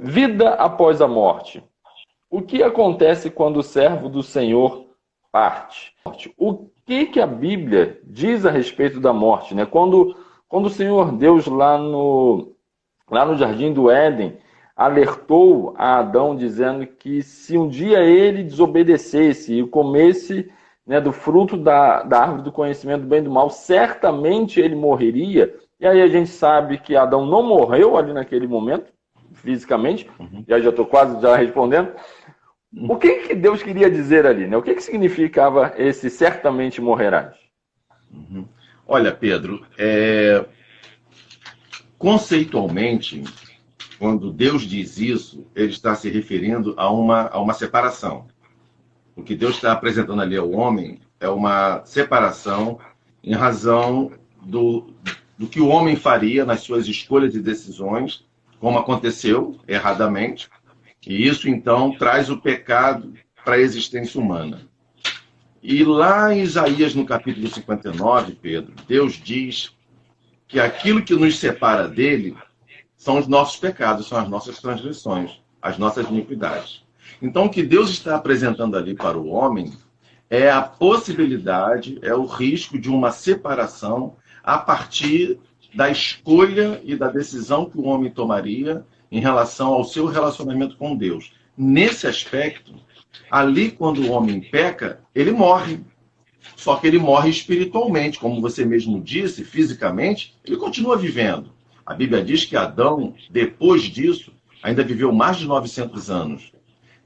Vida após a morte. O que acontece quando o servo do Senhor parte? O que a Bíblia diz a respeito da morte, né? Quando o Senhor Deus lá no Jardim do Éden alertou a Adão dizendo que se um dia ele desobedecesse e comesse, né, do fruto da árvore do conhecimento do bem e do mal, certamente ele morreria. E aí a gente sabe que Adão não morreu ali naquele momento, fisicamente. Já estou quase já respondendo. O que Deus queria dizer ali, né? O que significava esse certamente morrerás? Olha, Pedro, conceitualmente, quando Deus diz isso, ele está se referindo a uma separação. O que Deus está apresentando ali ao homem é uma separação em razão do que o homem faria nas suas escolhas e decisões, como aconteceu erradamente, e isso então traz o pecado para a existência humana. E lá em Isaías, no capítulo 59, Pedro, Deus diz que aquilo que nos separa dele são os nossos pecados, são as nossas transgressões, as nossas iniquidades. Então, o que Deus está apresentando ali para o homem é a possibilidade, é o risco de uma separação a partir da escolha e da decisão que o homem tomaria em relação ao seu relacionamento com Deus. Nesse aspecto, ali quando o homem peca, ele morre. Só que ele morre espiritualmente, como você mesmo disse, fisicamente, ele continua vivendo. A Bíblia diz que Adão, depois disso, ainda viveu mais de 900 anos.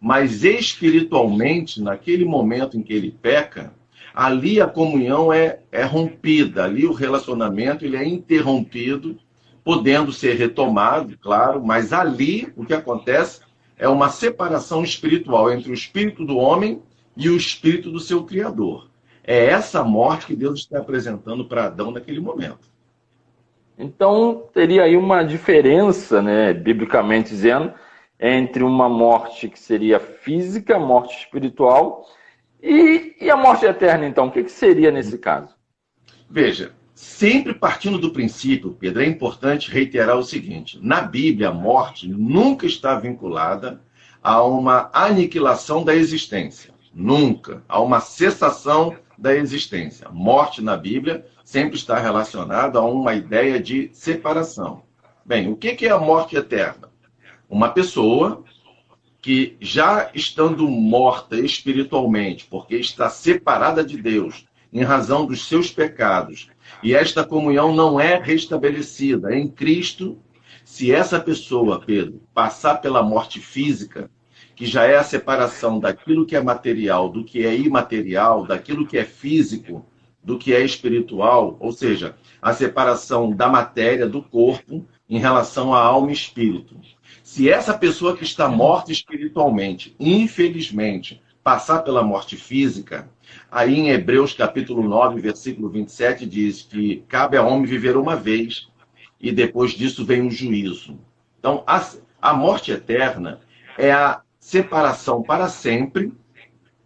Mas espiritualmente, naquele momento em que ele peca, ali a comunhão é rompida, ali o relacionamento ele é interrompido, podendo ser retomado, claro, mas ali o que acontece é uma separação espiritual entre o espírito do homem e o espírito do seu Criador. É essa morte que Deus está apresentando para Adão naquele momento. Então, teria aí uma diferença, né, biblicamente dizendo, entre uma morte que seria física, morte espiritual, e a morte eterna, então. O que seria nesse caso? Veja, sempre partindo do princípio, Pedro, é importante reiterar o seguinte: na Bíblia, a morte nunca está vinculada a uma aniquilação da existência. Nunca. A uma cessação da existência. Morte na Bíblia sempre está relacionada a uma ideia de separação. Bem, o que é a morte eterna? Uma pessoa que, já estando morta espiritualmente, porque está separada de Deus, em razão dos seus pecados, e esta comunhão não é restabelecida em Cristo, se essa pessoa, Pedro, passar pela morte física, que já é a separação daquilo que é material, do que é imaterial, daquilo que é físico, do que é espiritual, ou seja, a separação da matéria, do corpo, em relação à alma e espírito. Se essa pessoa que está morta espiritualmente, infelizmente, passar pela morte física, aí em Hebreus capítulo 9, versículo 27, diz que cabe ao homem viver uma vez, e depois disso vem o juízo. Então, a morte eterna é a separação para sempre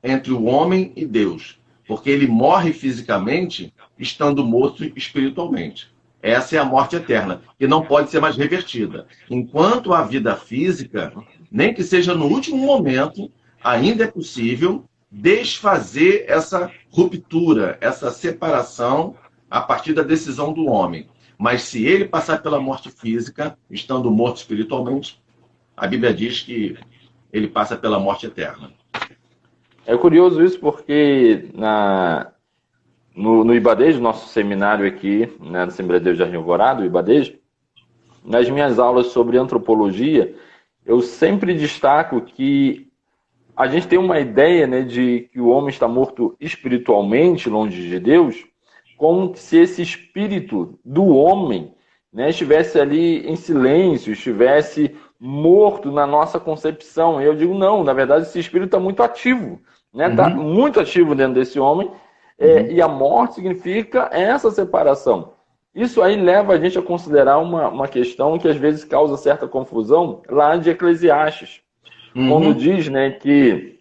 entre o homem e Deus, porque ele morre fisicamente estando morto espiritualmente. Essa é a morte eterna, que não pode ser mais revertida. Enquanto a vida física, nem que seja no último momento, ainda é possível desfazer essa ruptura, essa separação a partir da decisão do homem. Mas se ele passar pela morte física, estando morto espiritualmente, a Bíblia diz que ele passa pela morte eterna. É curioso isso porque no Ibadejo, nosso seminário aqui, né, na Assembleia de Deus Jardim Alvorada, o Ibadejo, nas minhas aulas sobre antropologia, eu sempre destaco que a gente tem uma ideia, né, de que o homem está morto espiritualmente, longe de Deus, como se esse espírito do homem, né, estivesse ali em silêncio, estivesse morto na nossa concepção. E eu digo, não, na verdade esse espírito está muito ativo, né? Está muito ativo dentro desse homem, e a morte significa essa separação. Isso aí leva a gente a considerar uma questão que às vezes causa certa confusão lá de Eclesiastes, quando diz, né, que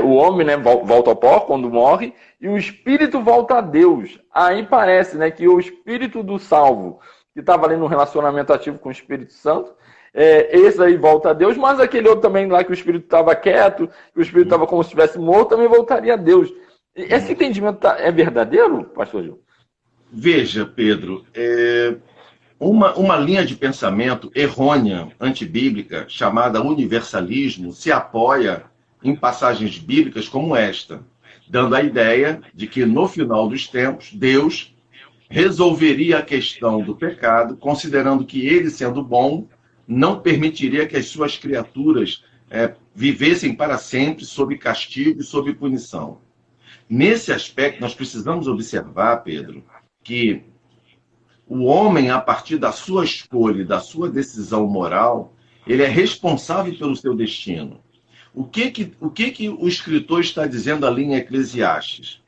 o homem, né, volta ao pó quando morre e o espírito volta a Deus. Aí parece, né, que o espírito do salvo, que estava ali num relacionamento ativo com o Espírito Santo, esse aí volta a Deus, mas aquele outro também lá que o espírito estava quieto, que o espírito estava como se estivesse morto, também voltaria a Deus. Esse entendimento é verdadeiro, pastor Gil? Veja, Pedro, uma linha de pensamento errônea, antibíblica, chamada universalismo, se apoia em passagens bíblicas como esta, dando a ideia de que no final dos tempos, Deus resolveria a questão do pecado, considerando que ele, sendo bom, não permitiria que as suas criaturas vivessem para sempre sob castigo e sob punição. Nesse aspecto, nós precisamos observar, Pedro, que o homem, a partir da sua escolha, da sua decisão moral, ele é responsável pelo seu destino. O que o escritor está dizendo ali em Eclesiastes?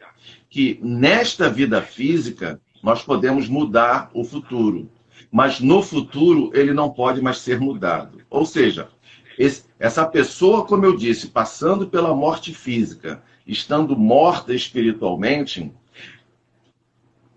Que nesta vida física, nós podemos mudar o futuro, mas no futuro ele não pode mais ser mudado. Ou seja, essa pessoa, como eu disse, passando pela morte física, estando morta espiritualmente,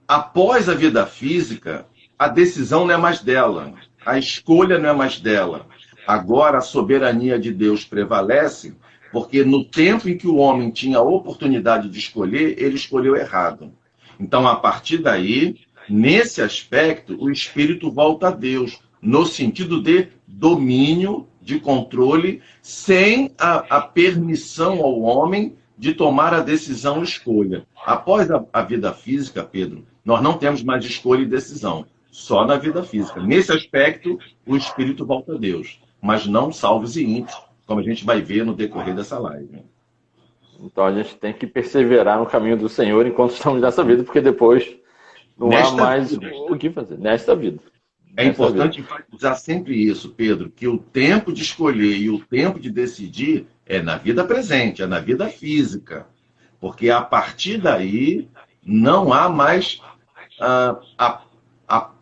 após a vida física, a decisão não é mais dela, a escolha não é mais dela. Agora a soberania de Deus prevalece, porque no tempo em que o homem tinha a oportunidade de escolher, ele escolheu errado. Então, a partir daí, nesse aspecto, o espírito volta a Deus, no sentido de domínio, de controle, sem a permissão ao homem de tomar a decisão e escolha. Após a vida física, Pedro, nós não temos mais escolha e decisão, só na vida física. Nesse aspecto, o espírito volta a Deus, mas não salvos e ímpios, como a gente vai ver no decorrer dessa live. Então a gente tem que perseverar no caminho do Senhor enquanto estamos nessa vida, porque depois não há mais o que fazer nesta vida. É importante enfatizar sempre isso, Pedro, que o tempo de escolher e o tempo de decidir é na vida presente, é na vida física. Porque a partir daí não há mais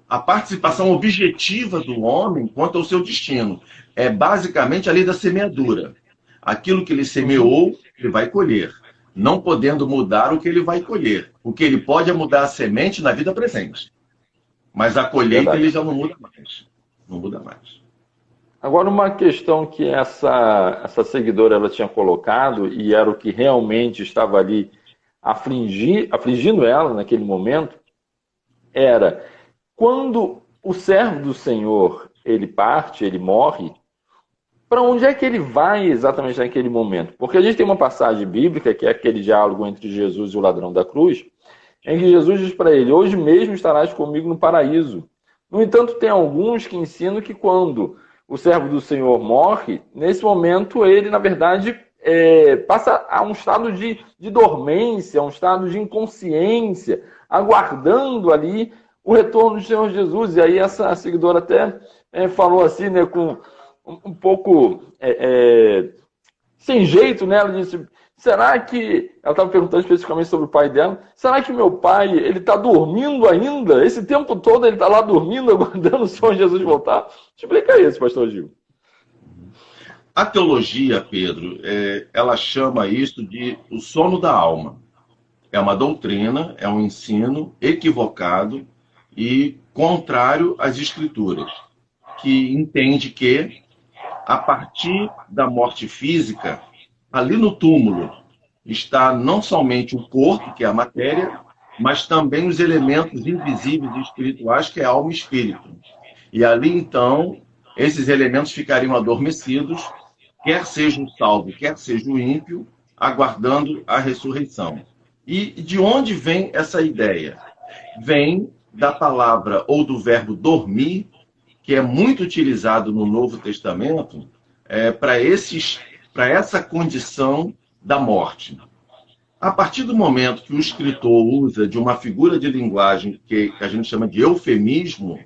a participação objetiva do homem quanto ao seu destino. É basicamente a lei da semeadura. Aquilo que ele semeou, ele vai colher. Não podendo mudar o que ele vai colher. O que ele pode é mudar a semente na vida presente. Mas a colheita ele já não muda mais. Não muda mais. Agora, uma questão que essa seguidora ela tinha colocado, e era o que realmente estava ali afligindo ela naquele momento, era quando o servo do Senhor ele parte, ele morre, para onde é que ele vai exatamente naquele momento? Porque a gente tem uma passagem bíblica, que é aquele diálogo entre Jesus e o ladrão da cruz, em que Jesus diz para ele: hoje mesmo estarás comigo no paraíso. No entanto, tem alguns que ensinam que quando o servo do Senhor morre, nesse momento ele, na verdade, passa a um estado de dormência, um estado de inconsciência, aguardando ali o retorno do Senhor Jesus. E aí essa seguidora até falou assim, né, com um pouco sem jeito, né? Ela disse: será que... Ela estava perguntando especificamente sobre o pai dela. Será que meu pai, ele está dormindo ainda? Esse tempo todo ele está lá dormindo, aguardando o Senhor Jesus voltar? Explica isso, pastor Gil. A teologia, Pedro, ela chama isso de o sono da alma. É uma doutrina, é um ensino equivocado e contrário às Escrituras, que entende que, a partir da morte física, ali no túmulo, está não somente o corpo, que é a matéria, mas também os elementos invisíveis e espirituais, que é alma e espírito. E ali, então, esses elementos ficariam adormecidos, quer seja o salvo, quer seja o ímpio, aguardando a ressurreição. E de onde vem essa ideia? Vem da palavra ou do verbo dormir, que é muito utilizado no Novo Testamento para essa condição da morte. A partir do momento que o escritor usa de uma figura de linguagem que a gente chama de eufemismo,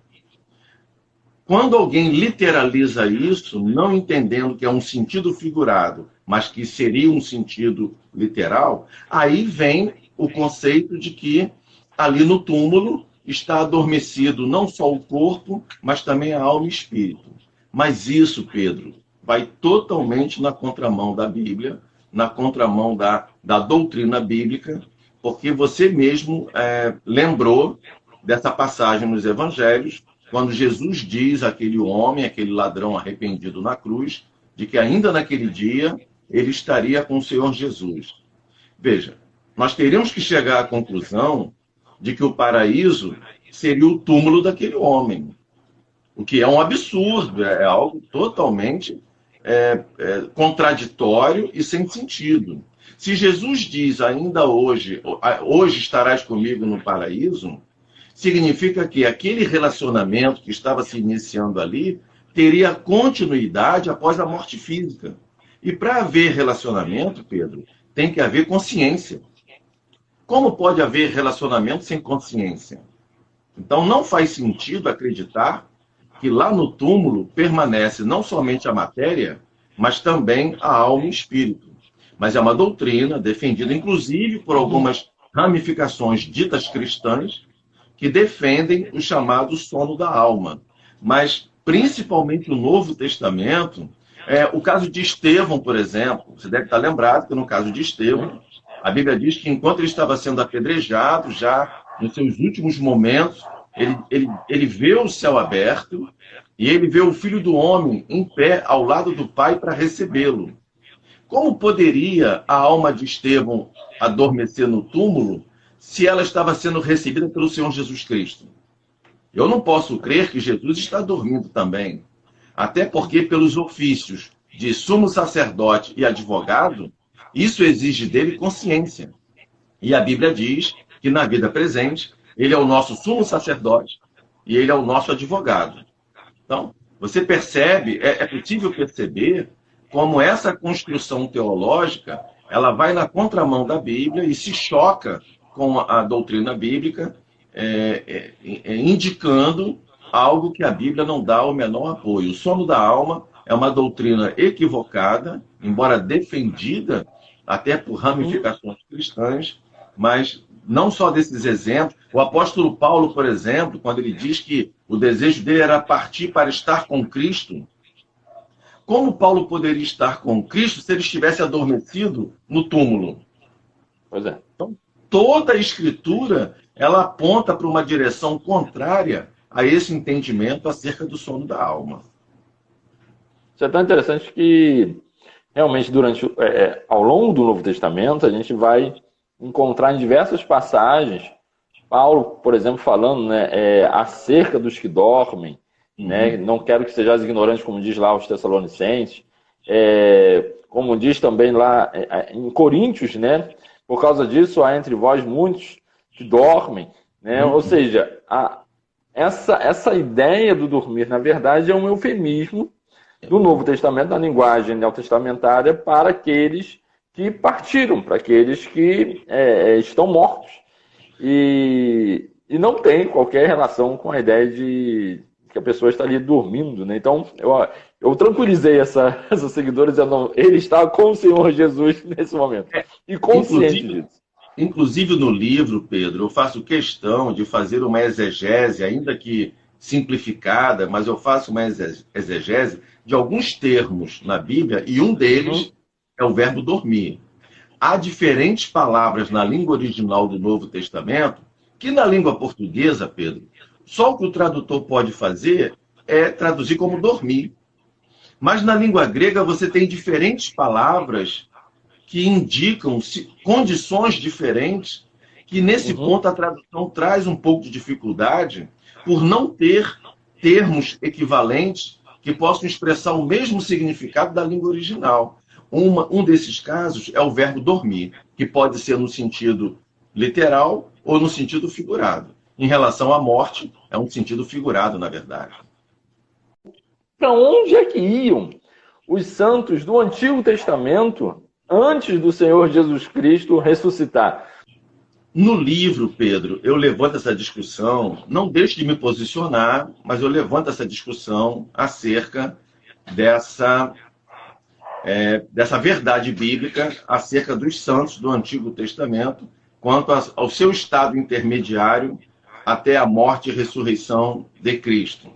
quando alguém literaliza isso, não entendendo que é um sentido figurado, mas que seria um sentido literal, aí vem o conceito de que ali no túmulo está adormecido não só o corpo, mas também a alma e o espírito. Mas isso, Pedro, vai totalmente na contramão da Bíblia, na contramão da doutrina bíblica, porque você mesmo lembrou dessa passagem nos Evangelhos, quando Jesus diz àquele homem, aquele ladrão arrependido na cruz, de que ainda naquele dia ele estaria com o Senhor Jesus. Veja, nós teríamos que chegar à conclusão de que o paraíso seria o túmulo daquele homem, o que é um absurdo, é algo totalmente contraditório e sem sentido. Se Jesus diz ainda hoje estarás comigo no paraíso, significa que aquele relacionamento que estava se iniciando ali teria continuidade após a morte física. E para haver relacionamento, Pedro, tem que haver consciência. Como pode haver relacionamento sem consciência? Então não faz sentido acreditar que lá no túmulo permanece não somente a matéria, mas também a alma e o espírito. Mas é uma doutrina defendida, inclusive, por algumas ramificações ditas cristãs, que defendem o chamado sono da alma. Mas, principalmente, o Novo Testamento, o caso de Estevão, por exemplo, você deve estar lembrado que no caso de Estevão, a Bíblia diz que enquanto ele estava sendo apedrejado, já nos seus últimos momentos, ele vê o céu aberto e ele vê o Filho do Homem em pé ao lado do Pai para recebê-lo. Como poderia a alma de Estevão adormecer no túmulo se ela estava sendo recebida pelo Senhor Jesus Cristo? Eu não posso crer que Jesus está dormindo também. Até porque, pelos ofícios de sumo sacerdote e advogado, isso exige dele consciência. E a Bíblia diz que na vida presente, ele é o nosso sumo sacerdote e ele é o nosso advogado. Então, você percebe, é possível perceber como essa construção teológica, ela vai na contramão da Bíblia e se choca com a doutrina bíblica, indicando algo que a Bíblia não dá o menor apoio. O sono da alma é uma doutrina equivocada, embora defendida até por ramificações cristãs, mas não só desses exemplos. O apóstolo Paulo, por exemplo, quando ele diz que o desejo dele era partir para estar com Cristo, como Paulo poderia estar com Cristo se ele estivesse adormecido no túmulo? Pois é. Então, toda a Escritura, ela aponta para uma direção contrária a esse entendimento acerca do sono da alma. Isso é tão interessante que, realmente, ao longo do Novo Testamento, a gente vai encontrar em diversas passagens, Paulo, por exemplo, falando, né, acerca dos que dormem, né, não quero que sejais ignorantes, como diz lá os Tessalonicenses, como diz também lá em Coríntios, né, por causa disso há entre vós muitos que dormem, né, ou seja, essa ideia do dormir, na verdade, é um eufemismo do Novo Testamento, da linguagem neotestamentária, para aqueles que partiram, para aqueles que estão mortos. E não tem qualquer relação com a ideia de que a pessoa está ali dormindo, né? Então, eu tranquilizei essa seguidora dizendo, ele está com o Senhor Jesus nesse momento. E consciente disso. Inclusive no livro, Pedro, eu faço questão de fazer uma exegese, ainda que simplificada, mas eu faço uma exegese de alguns termos na Bíblia, e um deles é o verbo dormir. Há diferentes palavras na língua original do Novo Testamento, que na língua portuguesa, Pedro, só o que o tradutor pode fazer é traduzir como dormir. Mas na língua grega você tem diferentes palavras que indicam condições diferentes, que nesse ponto a tradução traz um pouco de dificuldade por não ter termos equivalentes que possam expressar o mesmo significado da língua original. Um desses casos é o verbo dormir, que pode ser no sentido literal ou no sentido figurado. Em relação à morte, é um sentido figurado, na verdade. Para onde é que iam os santos do Antigo Testamento antes do Senhor Jesus Cristo ressuscitar? No livro, Pedro, eu levanto essa discussão, não deixo de me posicionar, mas eu levanto essa discussão acerca dessa verdade bíblica acerca dos santos do Antigo Testamento, quanto ao seu estado intermediário até a morte e ressurreição de Cristo.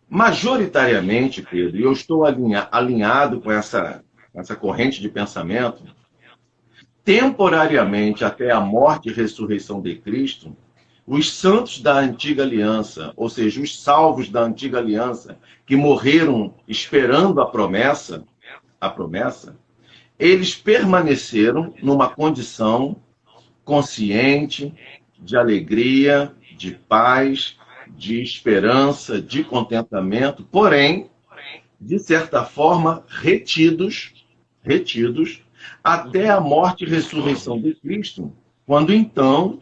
Majoritariamente, Pedro, e eu estou alinhado com essa corrente de pensamento, temporariamente até a morte e ressurreição de Cristo, os santos da antiga aliança, ou seja, os salvos da antiga aliança, que morreram esperando a promessa, eles permaneceram numa condição consciente, de alegria, de paz, de esperança, de contentamento, porém, de certa forma, retidos até a morte e ressurreição de Cristo, quando então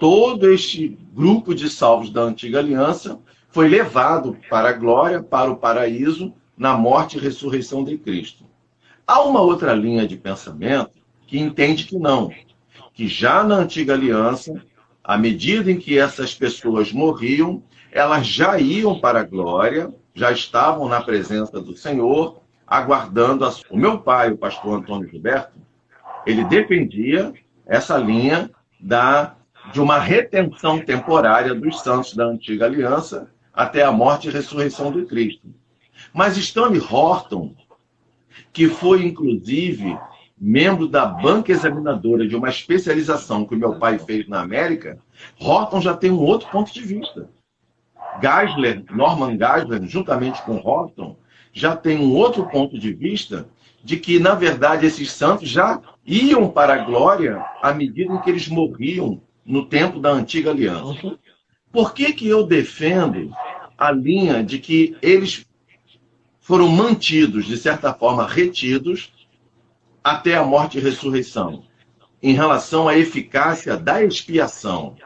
todo este grupo de salvos da antiga aliança foi levado para a glória, para o paraíso, na morte e ressurreição de Cristo. Há uma outra linha de pensamento que entende que não, que já na antiga aliança, à medida em que essas pessoas morriam, elas já iam para a glória, já estavam na presença do Senhor, aguardando o meu pai, o pastor Antônio Gilberto, ele defendia essa linha de uma retenção temporária dos santos da antiga aliança até a morte e ressurreição de Cristo. Mas Stanley Horton, que foi, inclusive, membro da banca examinadora de uma especialização que o meu pai fez na América, Horton já tem um outro ponto de vista. Norman Geisler, juntamente com Horton, já tem um outro ponto de vista de que, na verdade, esses santos já iam para a glória à medida em que eles morriam no tempo da antiga aliança. Por que eu defendo a linha de que eles foram mantidos, de certa forma, retidos, até a morte e ressurreição, em relação à eficácia da expiação?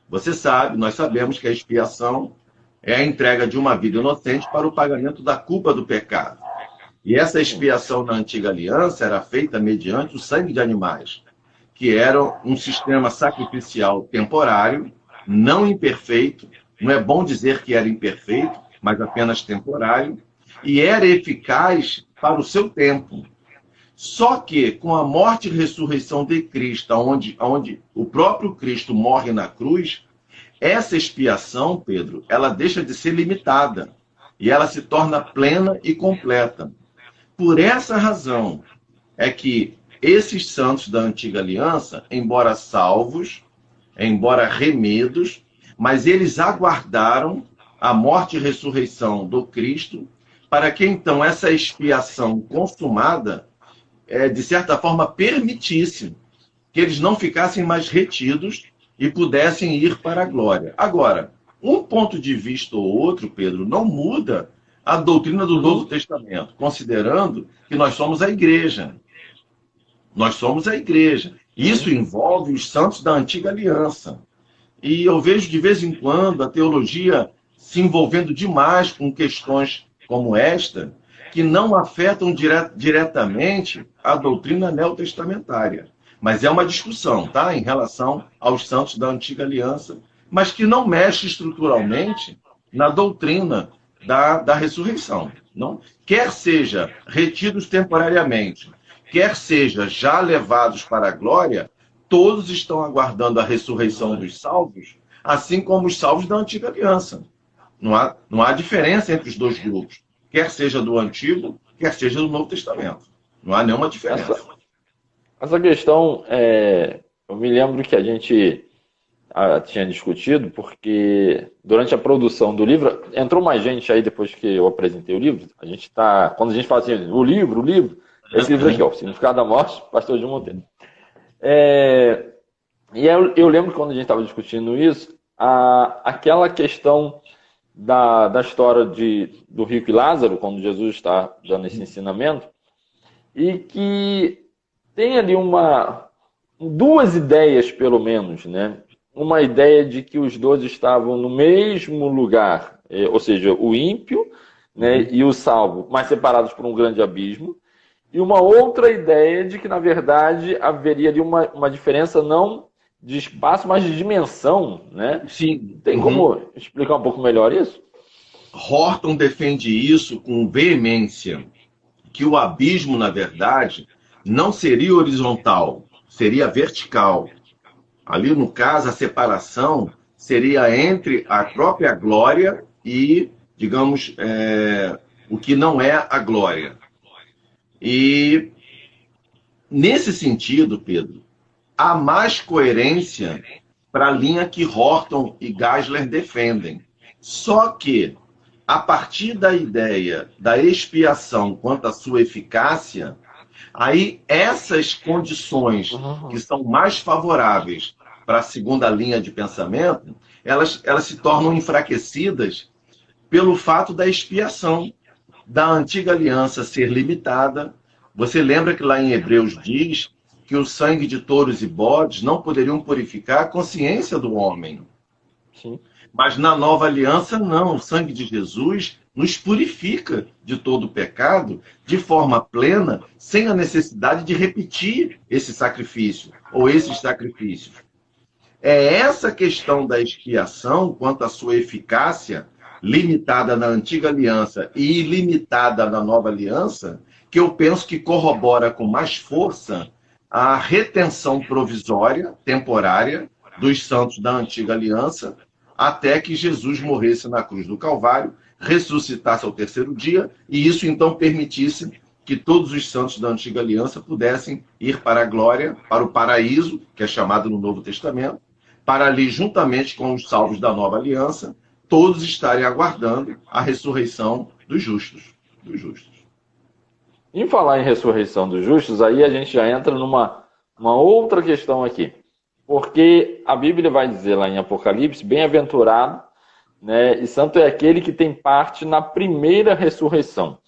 Você sabe, nós sabemos que a expiação é a entrega de uma vida inocente para o pagamento da culpa do pecado. E essa expiação na antiga aliança era feita mediante o sangue de animais, que era um sistema sacrificial temporário, não imperfeito, não é bom dizer que era imperfeito, mas apenas temporário, e era eficaz para o seu tempo. Só que, com a morte e ressurreição de Cristo, onde o próprio Cristo morre na cruz, essa expiação, Pedro, ela deixa de ser limitada e ela se torna plena e completa. Por essa razão é que esses santos da antiga aliança, embora salvos, embora remidos, mas eles aguardaram a morte e ressurreição do Cristo, para que então essa expiação consumada, de certa forma, permitisse que eles não ficassem mais retidos e pudessem ir para a glória. Agora, um ponto de vista ou outro, Pedro, não muda a doutrina do Novo Testamento, considerando que nós somos a igreja. Nós somos a igreja. Isso envolve os santos da antiga aliança. E eu vejo de vez em quando a teologia se envolvendo demais com questões como esta, que não afetam diretamente a doutrina neotestamentária. Mas é uma discussão, tá? Em relação aos santos da antiga aliança, mas que não mexe estruturalmente na doutrina da ressurreição. Não? Quer seja retidos temporariamente, quer seja já levados para a glória, todos estão aguardando a ressurreição dos salvos, assim como os salvos da antiga aliança. Não há diferença entre os dois grupos, quer seja do Antigo, quer seja do Novo Testamento. Não há nenhuma diferença. Essa questão, eu me lembro que a gente tinha discutido, porque durante a produção do livro, entrou mais gente aí depois que eu apresentei o livro. Quando a gente fala assim, o livro, esse livro aqui, ó, O Significado da Morte, Pastor Gil Monteiro. E eu lembro que quando a gente estava discutindo isso, aquela questão da história do rico e Lázaro, quando Jesus está dando esse ensinamento, e que tem ali duas ideias, pelo menos, né? Uma ideia de que os dois estavam no mesmo lugar, ou seja, o ímpio, né, e o salvo, mas separados por um grande abismo, e uma outra ideia de que, na verdade, haveria ali uma diferença não de espaço, mas de dimensão, né? Sim. Tem como explicar um pouco melhor isso? Horton defende isso com veemência, que o abismo, na verdade, não seria horizontal, seria vertical. Ali, no caso, a separação seria entre a própria glória e, digamos, o que não é a glória. E, nesse sentido, Pedro, há mais coerência para a linha que Horton e Geisler defendem. Só que, a partir da ideia da expiação quanto à sua eficácia, aí essas condições que são mais favoráveis para a segunda linha de pensamento, elas se tornam enfraquecidas pelo fato da expiação, da antiga aliança ser limitada. Você lembra que lá em Hebreus diz que o sangue de touros e bodes não poderiam purificar a consciência do homem. Sim. Mas na nova aliança, não. O sangue de Jesus nos purifica de todo o pecado de forma plena, sem a necessidade de repetir esse sacrifício ou esses sacrifícios. É essa questão da expiação, quanto à sua eficácia, limitada na antiga aliança e ilimitada na nova aliança, que eu penso que corrobora com mais força a retenção provisória, temporária, dos santos da antiga aliança, até que Jesus morresse na cruz do Calvário, ressuscitasse ao terceiro dia, e isso então permitisse que todos os santos da antiga aliança pudessem ir para a glória, para o paraíso, que é chamado no Novo Testamento, para ali, juntamente com os salvos da nova aliança, todos estarem aguardando a ressurreição dos justos. Em falar em ressurreição dos justos, aí a gente já entra numa outra questão aqui. Porque a Bíblia vai dizer lá em Apocalipse, bem-aventurado, né, e santo é aquele que tem parte na primeira ressurreição.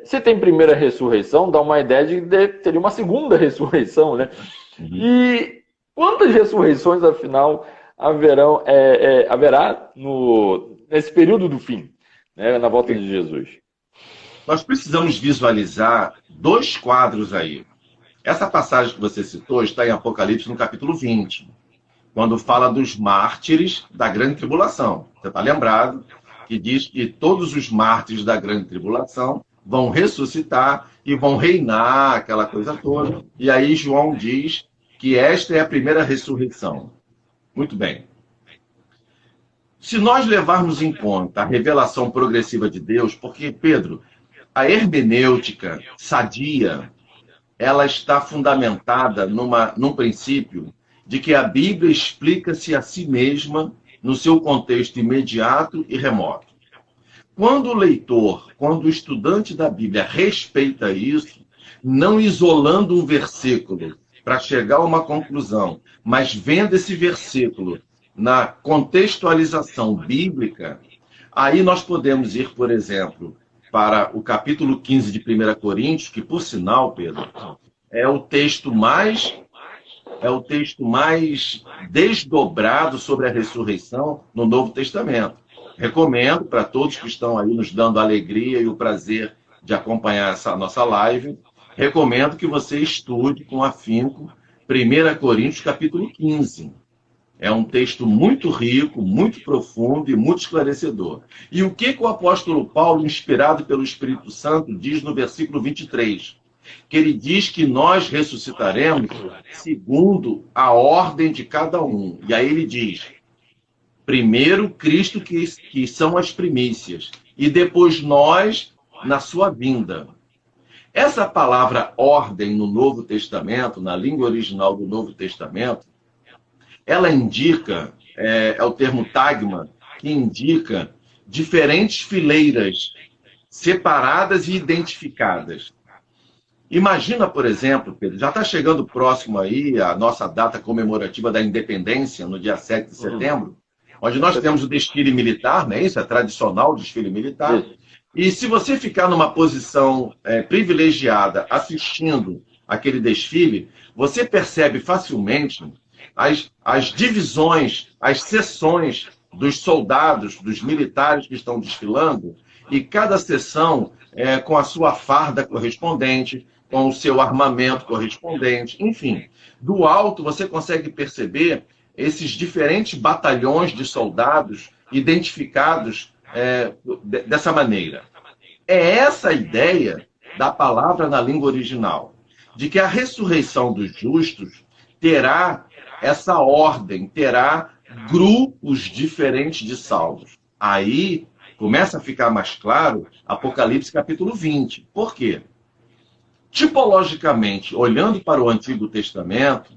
Se tem primeira ressurreição, dá uma ideia de que teria uma segunda ressurreição, né? E quantas ressurreições, afinal, haverá nesse período do fim, né, na volta de Jesus? Nós precisamos visualizar dois quadros aí. Essa passagem que você citou está em Apocalipse, no capítulo 20, quando fala dos mártires da grande tribulação. Você está lembrado que diz que todos os mártires da grande tribulação vão ressuscitar e vão reinar, aquela coisa toda. E aí João diz que esta é a primeira ressurreição. Muito bem. Se nós levarmos em conta a revelação progressiva de Deus, porque, Pedro, a hermenêutica sadia, ela está fundamentada num princípio de que a Bíblia explica-se a si mesma no seu contexto imediato e remoto. Quando o leitor, quando o estudante da Bíblia respeita isso, não isolando um versículo para chegar a uma conclusão, mas vendo esse versículo na contextualização bíblica, aí nós podemos ir, por exemplo, para o capítulo 15 de 1 Coríntios, que, por sinal, Pedro, é o texto mais desdobrado sobre a ressurreição no Novo Testamento. Recomendo para todos que estão aí nos dando a alegria e o prazer de acompanhar essa nossa live, recomendo que você estude com afinco 1 Coríntios, capítulo 15. É um texto muito rico, muito profundo e muito esclarecedor. E o que o apóstolo Paulo, inspirado pelo Espírito Santo, diz no versículo 23? Que ele diz que nós ressuscitaremos segundo a ordem de cada um. E aí ele diz, primeiro Cristo, que são as primícias, e depois nós na sua vinda. Essa palavra ordem no Novo Testamento, na língua original do Novo Testamento, ela indica, é o termo tagma, que indica diferentes fileiras separadas e identificadas. Imagina, por exemplo, Pedro, já está chegando próximo aí a nossa data comemorativa da independência, no dia 7 de setembro, onde nós temos o desfile militar, né? Isso é tradicional, o desfile militar. E se você ficar numa posição privilegiada assistindo aquele desfile, você percebe facilmente as divisões, as seções dos soldados, dos militares que estão desfilando, e cada seção com a sua farda correspondente, com o seu armamento correspondente, enfim. Do alto você consegue perceber esses diferentes batalhões de soldados identificados dessa maneira. É essa a ideia da palavra na língua original, de que a ressurreição dos justos terá essa ordem, terá grupos diferentes de salvos. Aí começa a ficar mais claro Apocalipse capítulo 20. Por quê? Tipologicamente, olhando para o Antigo Testamento,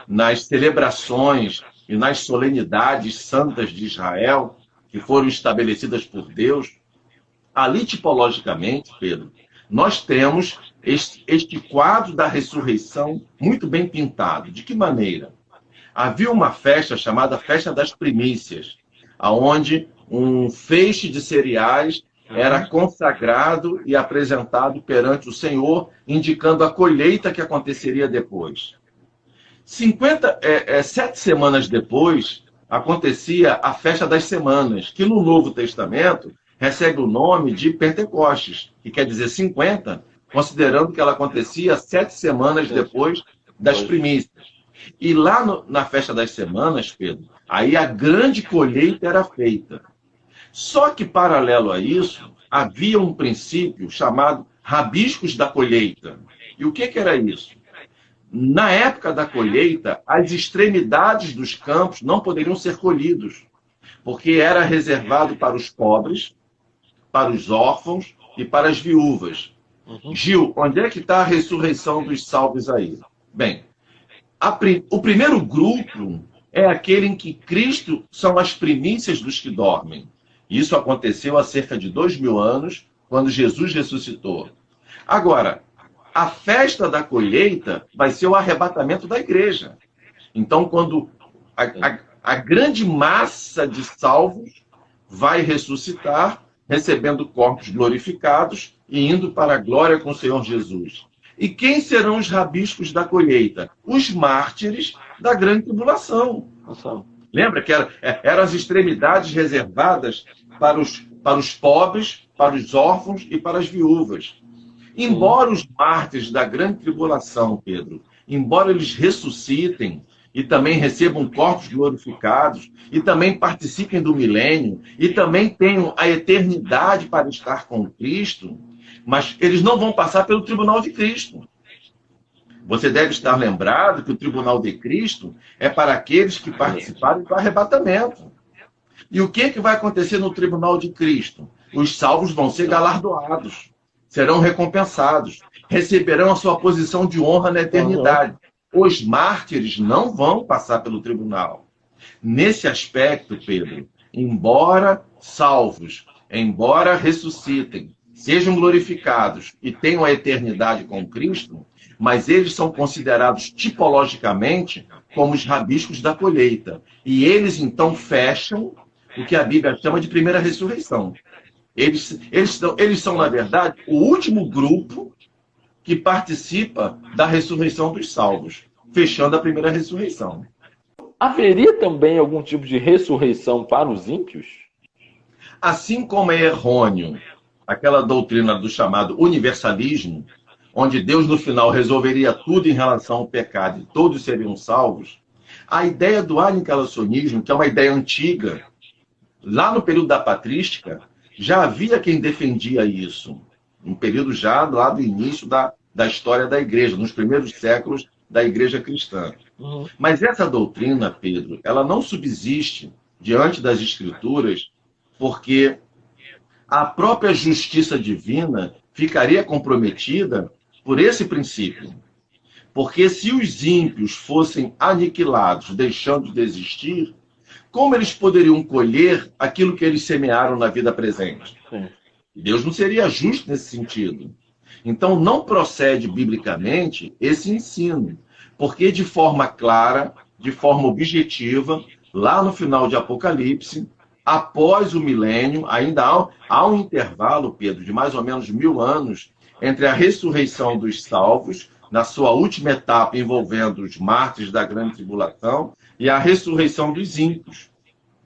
nas celebrações e nas solenidades santas de Israel, que foram estabelecidas por Deus, ali tipologicamente, Pedro, nós temos este quadro da ressurreição muito bem pintado. De que maneira? Havia uma festa chamada Festa das Primícias, onde um feixe de cereais era consagrado e apresentado perante o Senhor, indicando a colheita que aconteceria depois. 7 semanas depois, acontecia a Festa das Semanas, que no Novo Testamento recebe o nome de Pentecostes, que quer dizer 50, considerando que ela acontecia 7 semanas depois das primícias. E lá na Festa das Semanas, Pedro, aí a grande colheita era feita. Só que, paralelo a isso, havia um princípio chamado rabiscos da colheita. E o que era isso? Na época da colheita, as extremidades dos campos não poderiam ser colhidos, porque era reservado para os pobres, para os órfãos e para as viúvas. Gil, onde é que está a ressurreição dos salvos aí? Bem, o primeiro grupo é aquele em que Cristo são as primícias dos que dormem. Isso aconteceu há cerca de 2000 anos, quando Jesus ressuscitou. Agora, a festa da colheita vai ser o arrebatamento da igreja. Então, quando a grande massa de salvos vai ressuscitar, recebendo corpos glorificados e indo para a glória com o Senhor Jesus. E quem serão os rabiscos da colheita? Os mártires da grande tribulação. Lembra que eram as extremidades reservadas para os pobres, para os órfãos e para as viúvas. Embora os mártires da grande tribulação, Pedro, embora eles ressuscitem e também recebam corpos glorificados e também participem do milênio e também tenham a eternidade para estar com Cristo, mas eles não vão passar pelo tribunal de Cristo. Você deve estar lembrado que o tribunal de Cristo é para aqueles que participaram do arrebatamento. E o que vai acontecer no tribunal de Cristo? Os salvos vão ser galardoados, serão recompensados, receberão a sua posição de honra na eternidade. Os mártires não vão passar pelo tribunal. Nesse aspecto, Pedro, embora salvos, embora ressuscitem, sejam glorificados e tenham a eternidade com Cristo, mas eles são considerados tipologicamente como os rabiscos da colheita. E eles, então, fecham o que a Bíblia chama de primeira ressurreição. Eles são, na verdade, o último grupo que participa da ressurreição dos salvos, fechando a primeira ressurreição. Haveria também algum tipo de ressurreição para os ímpios? Assim como é errôneo aquela doutrina do chamado universalismo, onde Deus no final resolveria tudo em relação ao pecado e todos seriam salvos, a ideia do aniquilacionismo, que é uma ideia antiga, lá no período da patrística, já havia quem defendia isso, um período já lá do início da história da igreja, nos primeiros séculos da igreja cristã. Mas essa doutrina, Pedro, ela não subsiste diante das escrituras, porque a própria justiça divina ficaria comprometida por esse princípio. Porque se os ímpios fossem aniquilados, deixando de existir, como eles poderiam colher aquilo que eles semearam na vida presente? Deus não seria justo nesse sentido. Então, não procede biblicamente esse ensino, porque de forma clara, de forma objetiva, lá no final de Apocalipse, após o milênio, ainda há um intervalo, Pedro, de mais ou menos 1000 anos, entre a ressurreição dos salvos, na sua última etapa envolvendo os mártires da grande tribulação, e a ressurreição dos ímpios.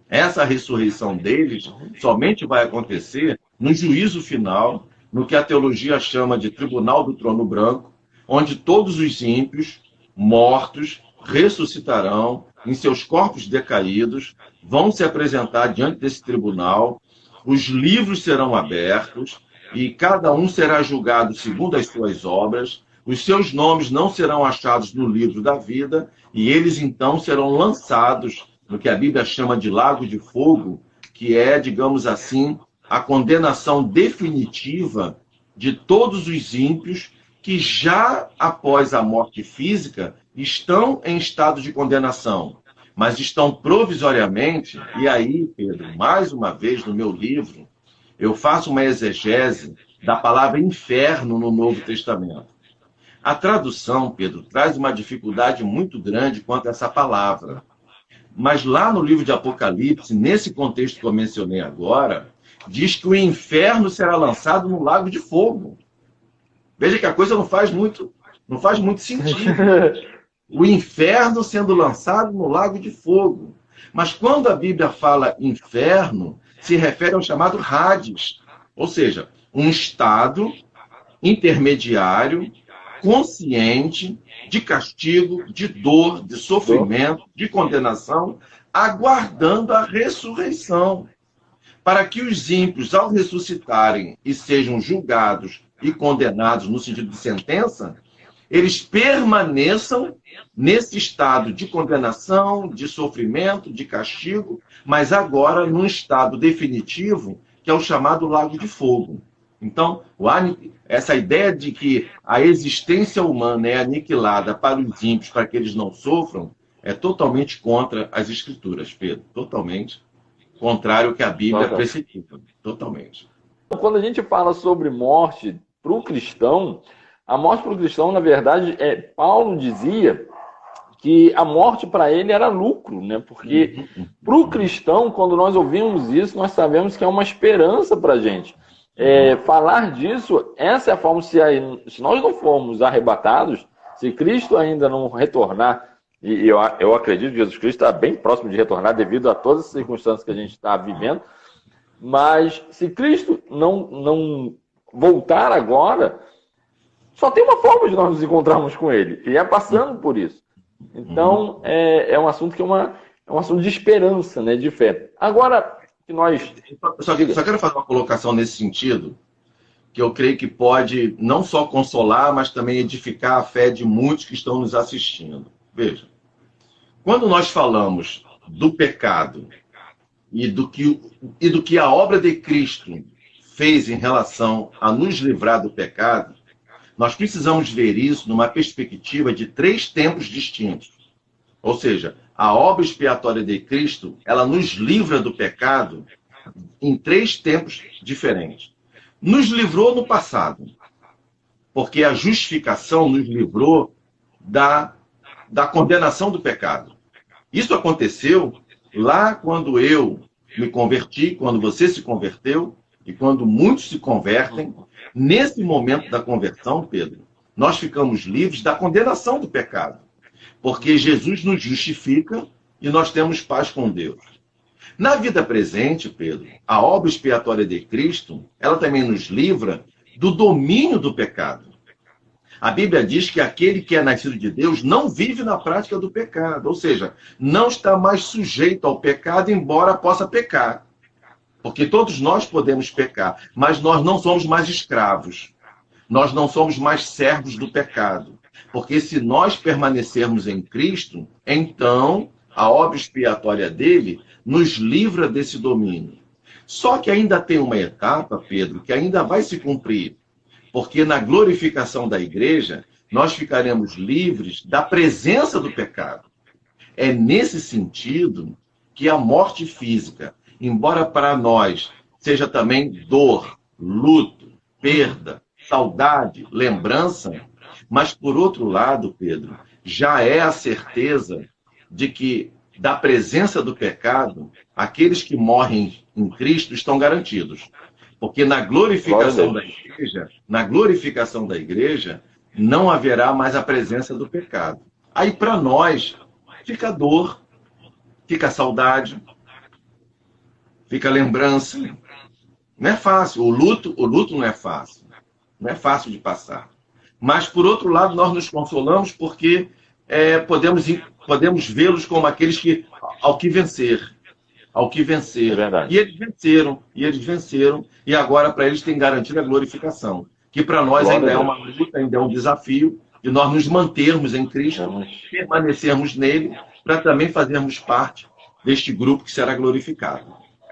Essa ressurreição deles somente vai acontecer no juízo final, no que a teologia chama de tribunal do trono branco, onde todos os ímpios, mortos, ressuscitarão em seus corpos decaídos, vão se apresentar diante desse tribunal, os livros serão abertos e cada um será julgado segundo as suas obras, os seus nomes não serão achados no livro da vida e eles então serão lançados no que a Bíblia chama de lago de fogo, que é, digamos assim, a condenação definitiva de todos os ímpios que já após a morte física estão em estado de condenação. mas estão provisoriamente, e aí, Pedro, mais uma vez no meu livro, eu faço uma exegese da palavra inferno no Novo Testamento. A tradução, Pedro, traz uma dificuldade muito grande quanto a essa palavra. Mas lá no livro de Apocalipse, nesse contexto que eu mencionei agora, diz que o inferno será lançado no lago de fogo. Veja que a coisa não faz muito sentido. O inferno sendo lançado no lago de fogo. Mas quando a Bíblia fala inferno, se refere ao chamado Hades, ou seja, um estado intermediário, consciente, de castigo, de dor, de sofrimento, de condenação, aguardando a ressurreição. Para que os ímpios, ao ressuscitarem e sejam julgados e condenados no sentido de sentença, eles permaneçam nesse estado de condenação, de sofrimento, de castigo, mas agora num estado definitivo, que é o chamado lago de fogo. Então, essa ideia de que a existência humana é aniquilada para os ímpios, para que eles não sofram, é totalmente contra as Escrituras, Pedro. Totalmente contrário ao que a Bíblia precipita. Totalmente. Quando a gente fala sobre morte para o cristão, a morte para o cristão, na verdade, Paulo dizia que a morte para ele era lucro, né? Porque para o cristão, quando nós ouvimos isso, nós sabemos que é uma esperança para a gente. Falar disso, essa é a forma, se nós não formos arrebatados, se Cristo ainda não retornar, e eu acredito que Jesus Cristo está bem próximo de retornar devido a todas as circunstâncias que a gente está vivendo, mas se Cristo não voltar agora, só tem uma forma de nós nos encontrarmos com Ele, e é passando por isso. Então, é um assunto que é um assunto de esperança, né, de fé. Agora, que nós... Só quero fazer uma colocação nesse sentido, que eu creio que pode não só consolar, mas também edificar a fé de muitos que estão nos assistindo. Veja, quando nós falamos do pecado e do que a obra de Cristo fez em relação a nos livrar do pecado, nós precisamos ver isso numa perspectiva de 3 tempos distintos. Ou seja, a obra expiatória de Cristo, ela nos livra do pecado em 3 tempos diferentes. Nos livrou no passado, porque a justificação nos livrou da condenação do pecado. Isso aconteceu lá quando eu me converti, quando você se converteu, e quando muitos se convertem. Nesse momento da conversão, Pedro, nós ficamos livres da condenação do pecado. Porque Jesus nos justifica e nós temos paz com Deus. Na vida presente, Pedro, a obra expiatória de Cristo, ela também nos livra do domínio do pecado. A Bíblia diz que aquele que é nascido de Deus não vive na prática do pecado. Ou seja, não está mais sujeito ao pecado, embora possa pecar. Porque todos nós podemos pecar, mas nós não somos mais escravos. Nós não somos mais servos do pecado. Porque se nós permanecermos em Cristo, então a obra expiatória dele nos livra desse domínio. Só que ainda tem uma etapa, Pedro, que ainda vai se cumprir. Porque na glorificação da igreja, nós ficaremos livres da presença do pecado. É nesse sentido que a morte física, embora para nós seja também dor, luto, perda, saudade, lembrança, mas por outro lado, Pedro, já é a certeza de que da presença do pecado, aqueles que morrem em Cristo estão garantidos. Porque na glorificação da igreja, não haverá mais a presença do pecado. Aí para nós fica dor, fica saudade, fica lembrança. Não é fácil. O luto não é fácil. Não é fácil de passar. Mas, por outro lado, nós nos consolamos porque podemos vê-los como aqueles que, ao que vencer. É verdade. E eles venceram, e agora para eles tem garantido a glorificação. Que para nós ainda é uma luta, ainda é um desafio, de nós nos mantermos em Cristo, permanecermos nele, para também fazermos parte deste grupo que será glorificado.